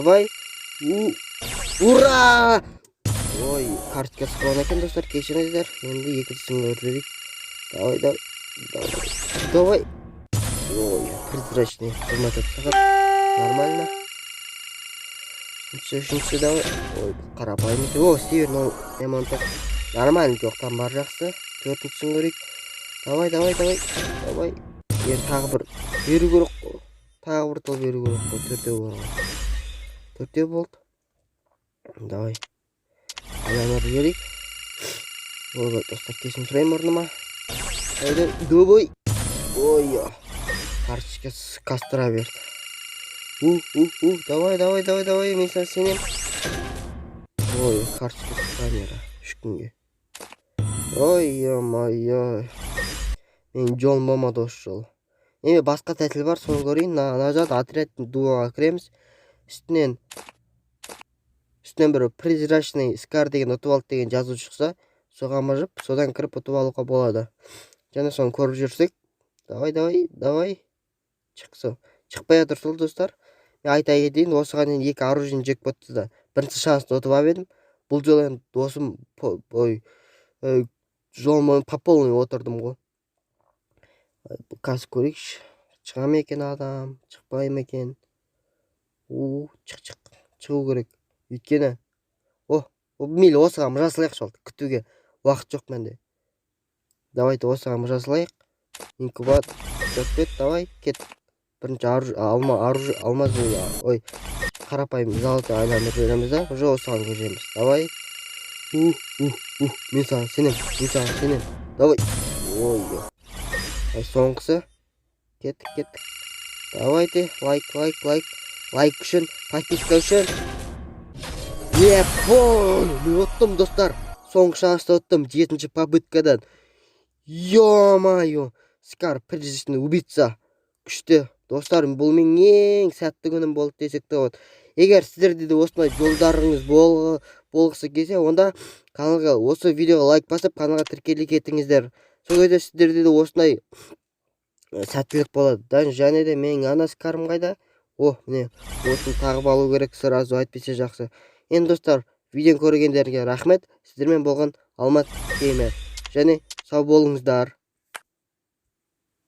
Давай. Ура! Ой, карточкасы болған екен достар, кешіріңіздер. Енді екіншісін көрейік. Давай. Ой, прозрачный. 24 сағат. Нормально. Үшінші давай. Ой, қарапайым екен. О, северный эмонта. Нормально, жоқтан бар жақсы. Төртіншісін көрейік. Давай. Енді тағы бір беру керек қой. Тағы бір тол беру керек қой. Төртеу болды. Давай. Аянар берейік. Ой, достар, кешім сұрайым орныма. Давай. Ой, карточкасы кастыра берді. Давай, мен саған сенем. Ой, карточкасы камера. 3 күнге. Ой. Мен жолым болмады осы жолы. Неме басқа тәсіл бар, соны көрейін. Ана жақта отрядтың дуаға кіреміз. Үстінен бір прозрачный скар деген ұтып алды деген жазу шықса, соған мыжып, содан кіріп ұтып алуға болады. Және соны көріп жүрсек. Давай. Шықпай жатыр сол достар. Мен айта кетейін, осыған дейін 2 оружиені джекпотты да бірінші шансын ұтып алып едім. Бұл жолы енді досым жолым по полный отырдым ғой. Қазір көрейікші. Шыға ма екен адам, шықпай ма екен? Шығу керек. Өйткені мейлі осыған жасалайық шалды. Күтуге уақыт жоқ менде. Давайте осыған жасалайық. Инкубатор өтпет, давай кет. Бірінші алмаз ой, қарапайым золотой айландырып жібереміз да, уже осыған көшеміз. Давай. Мен саған сенем. Давай. Ой. Соңғысы. Кеттік. Давайте, лайк үшін, подписка үшін. Мен оттым, достар. Соңғы шанста оттым, 7-ші попыткадан. Ё-моё, Скар, призрачный убийца. Күшті. Достарым, бұл мен ең сәтті күнім болды десек те болады. Егер сіздерде де осындай жолдарыңыз болғысы келсе, онда каналға осы видеоға лайк басып, каналға тіркеле кетіңіздер. Сол кезде сіздерде де осындай сәттілік болады. Және де менің ана Скарым қайда? Міне, осын тағып алу керек, сразу айтпесе жақсы. Енді достар, видеоны көргендерге рахмет. Сіздермен болған Алмат Геймер. Және сау болыңыздар.